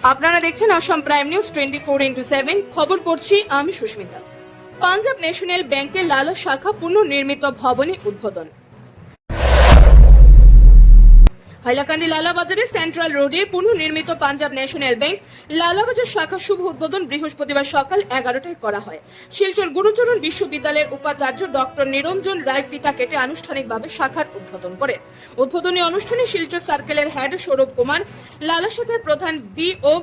আপনারা দেখছেন Assam prime news 24x7 খবর পড়ছি আমি সুস্মিতা। পাঞ্জাব ন্যাশনাল ব্যাংকের লালা শাখা পুনর্নির্মিত ভবনে উদ্বোধন। হাইলাকান্দি লালাবাজারে সেন্ট্রাল রোডে পুনর্নির্মিত পাঞ্জাব ন্যাশনাল ব্যাংক লালাবাজার শাখা শুভ উদ্বোধন বৃহস্পতিবার সকাল 11টায় করা হয়। শিলচর গুরুচরণ বিশ্ববিদ্যালয়ের উপাচার্য ডক্টর নিরঞ্জন রায় ফিতা কেটে আনুষ্ঠানিকভাবে শাখার উদ্বোধন করেন। উদ্বোধনী অনুষ্ঠানে শিলচর সার্কেলের হেড সৌরভ কুমার, লালা শাখার প্রধান বিও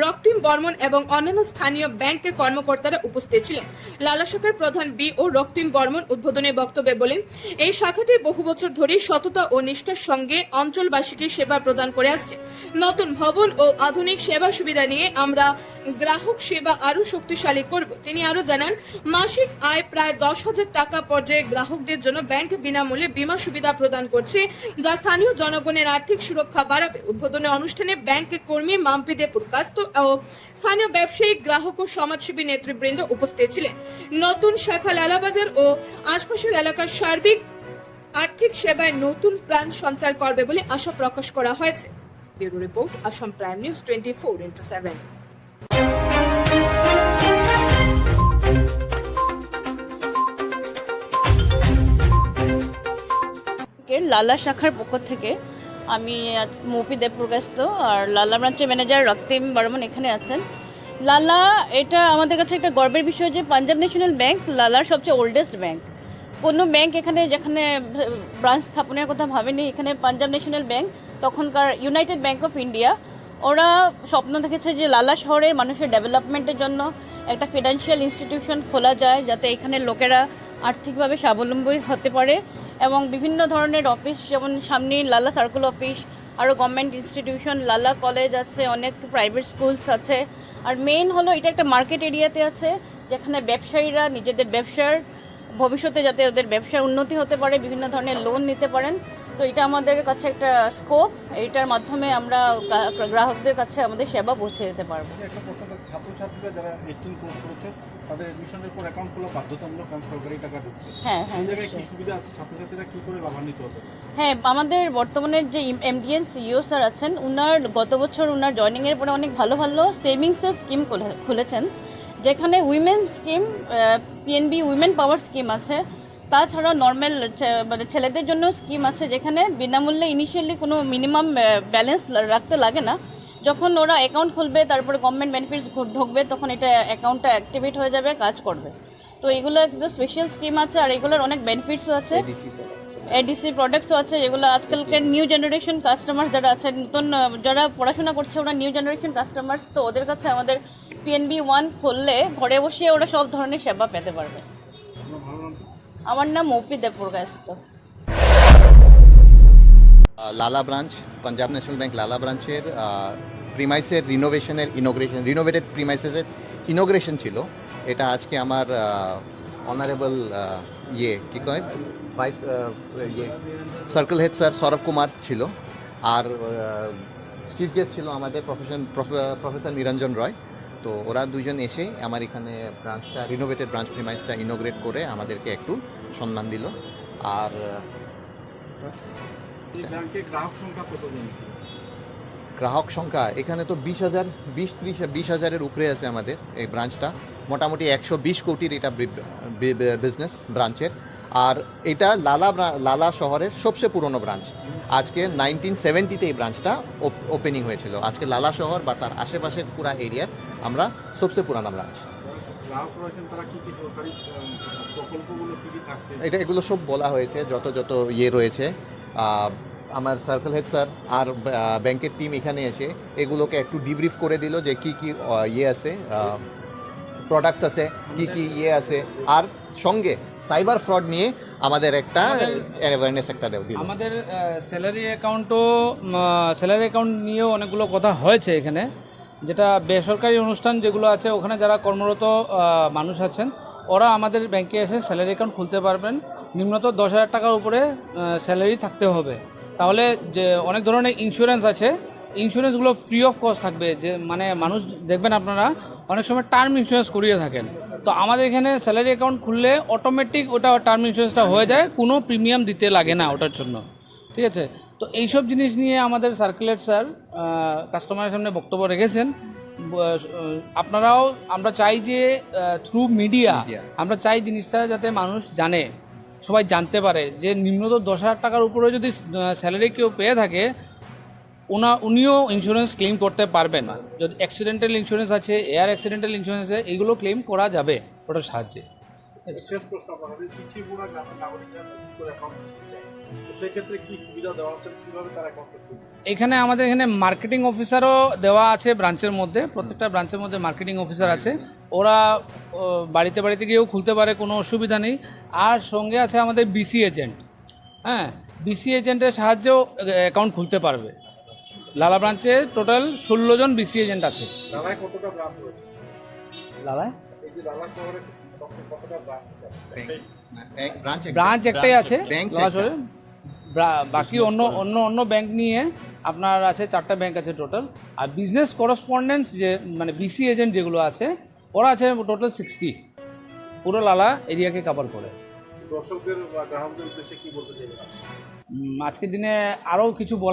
রক্তিম বর্মন এবং অন্যান্য স্থানীয় ব্যাংকের কর্মকর্তারা উপস্থিত ছিলেন। লালা শাখার প্রধান বিও রক্তিম বর্মন উদ্বোধনী বক্তব্যে বলেন, এই শাখাটি বহু বছর ধরে সততা ও নিষ্ঠার সঙ্গে অঞ্চলবাসীকে সেবা প্রদান করে আসছে। নতুন ভবন ও আধুনিক সেবা সুবিধা নিয়ে আমরা গ্রাহক সেবা আরো শক্তিশালী করব। তিনি আরো জানান, মাসিক আয় প্রায় 10,000 টাকা পর্যায়ে গ্রাহকদের জন্য ব্যাংক বিনামূল্যে বীমা সুবিধা প্রদান করছে, যা স্থানীয় জনগণের আর্থিক সুরক্ষা বাড়াবে। উদ্বোধনী অনুষ্ঠানে ব্যাংকের কর্মী মাম্পিদে পুরকাস্ত ও স্থানীয় ব্যবসায়িক, গ্রাহক ও সমাজসেবী নেতৃবৃন্দ উপস্থিত ছিলেন। নতুন শাখা লালাবাজার ও আশপাশের এলাকার সার্বিক আর্থিক সেবায় নতুন প্রাণ সঞ্চার করবে বলে আশা প্রকাশ করা হয়েছে। Bureau report, Assam prime news 24x7। লালা শাখার পক্ষ থেকে আমি মৌপি দেবপ্রকাশত আর লালা ব্রাঞ্চের ম্যানেজার রক্তিম বর্মন এখানে আছেন। লালা এটা আমাদের কাছে একটা গর্বের বিষয় যে পাঞ্জাব ন্যাশনাল ব্যাংক লালার সবচেয়ে ওল্ডেস্ট ব্যাংক। কোনো ব্যাংক এখানে যেখানে ব্রাঞ্চ স্থাপনের কথা ভাবেনি, এখানে পাঞ্জাব ন্যাশনাল ব্যাংক, তখনকার ইউনাইটেড ব্যাংক অফ ইন্ডিয়া, ওরা স্বপ্ন দেখেছে যে লালা শহরের মানুষের ডেভেলপমেন্টের জন্য একটা ফিনান্সিয়াল ইনস্টিটিউশন খোলা যায়, যাতে এখানে লোকেরা আর্থিকভাবে স্বাবলম্বী হতে পারে এবং বিভিন্ন ধরনের অফিস, যেমন সামনে লালা সার্কেল অফিস, আরও গভর্নমেন্ট ইনস্টিটিউশন, লালা কলেজ আছে, অনেক প্রাইভেট স্কুলস আছে। আর মেইন হলো এটা একটা মার্কেট এরিয়াতে আছে, যেখানে ব্যবসায়ীরা নিজেদের ব্যবসার ভবিষ্যতে যাতে ওদের ব্যবসার উন্নতি হতে পারে, বিভিন্ন ধরনের লোন নিতে পারেন। তো এটা আমাদের কাছে একটা স্কোপ, এইটার মাধ্যমে আমরা গ্রাহকদের কাছে আমাদের সেবা পৌঁছে দিতে পারবো। একটা প্রশ্ন, ছাত্রছাত্রীরা যারা 18 ক্রস করেছে তাদের এডমিশনের পর অ্যাকাউন্ট খোলা বাধ্যতামূলক, কারণ সরকারি টাকা ঢুকছে। হ্যাঁ, এই জায়গায় কি সুবিধা আছে, ছাত্রছাত্রীরা কি করে লাভান্বিত হবে? হ্যাঁ, আমাদের বর্তমানের যে এমডিএন সিইও স্যার আছেন, উনার গত বছর উনার জয়নিংয়ের পরে অনেক ভালো ভালো সেভিংসের স্কিম খুলেছেন, যেখানে উইমেন স্কিম, পিএনবি উইমেন পাওয়ার স্কিম আছে। তাছাড়া নর্মাল মানে ছেলেদের জন্য স্কিম আছে, যেখানে বিনামূল্যে ইনিশিয়ালি কোনো মিনিমাম ব্যালেন্স রাখতে লাগে না। যখন ওরা অ্যাকাউন্ট খুলবে, তারপরে গভর্নমেন্ট বেনিফিটস ঢুকবে, তখন এটা অ্যাকাউন্টটা অ্যাক্টিভেট হয়ে যাবে, কাজ করবে। তো এগুলো একটু স্পেশাল স্কিম আছে, আর এগুলোর অনেক বেনিফিটসও আছে, এডিসি প্রোডাক্টসও আছে, যেগুলো আজকালকার নিউ জেনারেশন কাস্টমার যারা আছে, নতুন যারা পড়াশোনা করছে, ওরা নিউ জেনারেশন কাস্টমার্স, তো ওদের কাছে আমাদের পিএনবি 1 খুললে ঘরে বসে ওরা সব ধরনের সেবা পেতে পারবে। আমার নাম মৌপি দেবপ্রকাশত। লালা ব্রাঞ্চ, পাঞ্জাব ন্যাশনাল ব্যাংক লালা ব্রাঞ্চের প্রিমাইসের রিনোভেটেড প্রিমাইসেসের ইনোগ্রেশন ছিল। এটা আজকে আমার অনারেবল কি কয় vice circle head sir Sourav Kumar ছিল, আর চিফ গেস্ট ছিল আমাদের প্রফেসর নিরঞ্জন রয়। তো ওরা দুজন এসে আমার এখানে ব্রাঞ্চটা, রিনোভেটেড ব্রাঞ্চ প্রিমাইসটা ইনোগ্রেট করে আমাদেরকে একটু সম্মান দিল। আর গ্রাহক সংখ্যা এখানে তো 20,000-30,000 উপরে আছে আমাদের এই ব্রাঞ্চটা। মোটামুটি 120 কোটির এটা বিজনেস ব্রাঞ্চের। আর এটা লালা শহরের সবচেয়ে পুরনো ব্রাঞ্চ। আজকে 1970-তে এই ব্রাঞ্চটা ওপেনিং হয়েছিল। আজকে লালা শহর বা তার আশেপাশে পুরা এরিয়ার আমরা সবচেয়ে পুরানো ব্রাঞ্চ। এগুলো সব বলা হয়েছে, যত রয়েছে। আমার সার্কেল হেড স্যার আর ব্যাংকের টিম এখানে এসে এগুলোকে একটু ডিব্রিফ করে দিল যে কি আছে, প্রোডাক্টস আছে, কি আছে, আর সঙ্গে সাইবার ফ্রড নিয়ে আমাদের একটা অ্যাওয়ারনেস একটা দিল। আমাদের স্যালারি অ্যাকাউন্ট নিয়েও অনেকগুলো কথা হয়েছে এখানে, যেটা বেসরকারি অনুষ্ঠান যেগুলো আছে, ওখানে যারা কর্মরত মানুষ আছেন, ওরা আমাদের ব্যাংকে এসে স্যালারি অ্যাকাউন্ট খুলতে পারবেন। নিম্নত 10,000 টাকার উপরে স্যালারি থাকতে হবে। তাহলে যে অনেক ধরনের ইন্স্যুরেন্স আছে, ইন্স্যুরেন্সগুলো ফ্রি অফ কস্ট থাকবে। যে মানে মানুষ দেখবেন আপনারা অনেক সময় টার্ম ইন্স্যুরেন্স করিয়ে থাকেন, তো আমাদের এখানে স্যালারি অ্যাকাউন্ট খুললে অটোমেটিক ওটা টার্ম ইন্স্যুরেন্সটা হয়ে যায়, কোনো প্রিমিয়াম দিতে লাগে না ওটার জন্য। ঠিক আছে। তো এইসব জিনিস নিয়ে আমাদের সার্কুলেট স্যার কাস্টমারের সামনে বক্তব্য রেখেছেন। আপনারাও আমরা চাই যে থ্রু মিডিয়া আমরা চাই জিনিসটা যাতে মানুষ জানে, সবাই জানতে পারে যে নিম্নত 10,000 টাকার উপরে যদি স্যালারি কেউ পেয়ে থাকে উনিও ইন্স্যুরেন্স ক্লেম করতে পারবেন। যদি অ্যাক্সিডেন্টাল ইন্স্যুরেন্স আছে, এয়ার অ্যাক্সিডেন্টাল ইন্স্যুরেন্স আছে, এগুলো ক্লেম করা যাবে ওটার সাহায্যে। শেষ প্রশ্ন আপনাদের পিছিয়ে পড়া গ্রামের নাগরিকরা নতুন করে অ্যাকাউন্ট খুলতে চায়, তো সেই ক্ষেত্রে কি সুবিধা দেওয়া হচ্ছে, কিভাবে তারা অ্যাকাউন্ট খুলবে? এখানে আমাদের এখানে মার্কেটিং অফিসারও দেওয়া আছে ব্রাঞ্চের মধ্যে, প্রত্যেকটা ব্রাঞ্চের মধ্যে মার্কেটিং অফিসার আছে। ওরা বাড়িতে বাড়িতে গিয়েও খুলতে পারে, কোনো অসুবিধা নেই। আর সঙ্গে আছে আমাদের বিসি এজেন্ট, হ্যাঁ, বিসি এজেন্টের সাহায্যেও অ্যাকাউন্ট খুলতে পারবে। লালা ব্রাঞ্চে টোটাল 16 জন বিসি এজেন্ট আছে। লালায় কতটা ব্রাঞ্চ রয়েছে? লালায় এই যে লালা শহরে কতটা ব্রাঞ্চ আছে? ব্রাঞ্চ একটাই আছে ব্যাংক লালা শহরে। বাকি অন্য অন্য অন্য ব্যাংক নিয়ে আপনার আছে 4টা ব্যাংক আছে টোটাল। আর বিজনেস করেসপন্ডেন্স যে মানে বিসি এজেন্ট যেগুলো আছে ওরা আছে টোটাল 60, পুরো লালা এরিয়াকে কভার করে। দর্শকদের বা গ্রাহকদের উদ্দেশ্যে কি বলতে চাইবেন? আজকের দিনে আরও কিছু বলা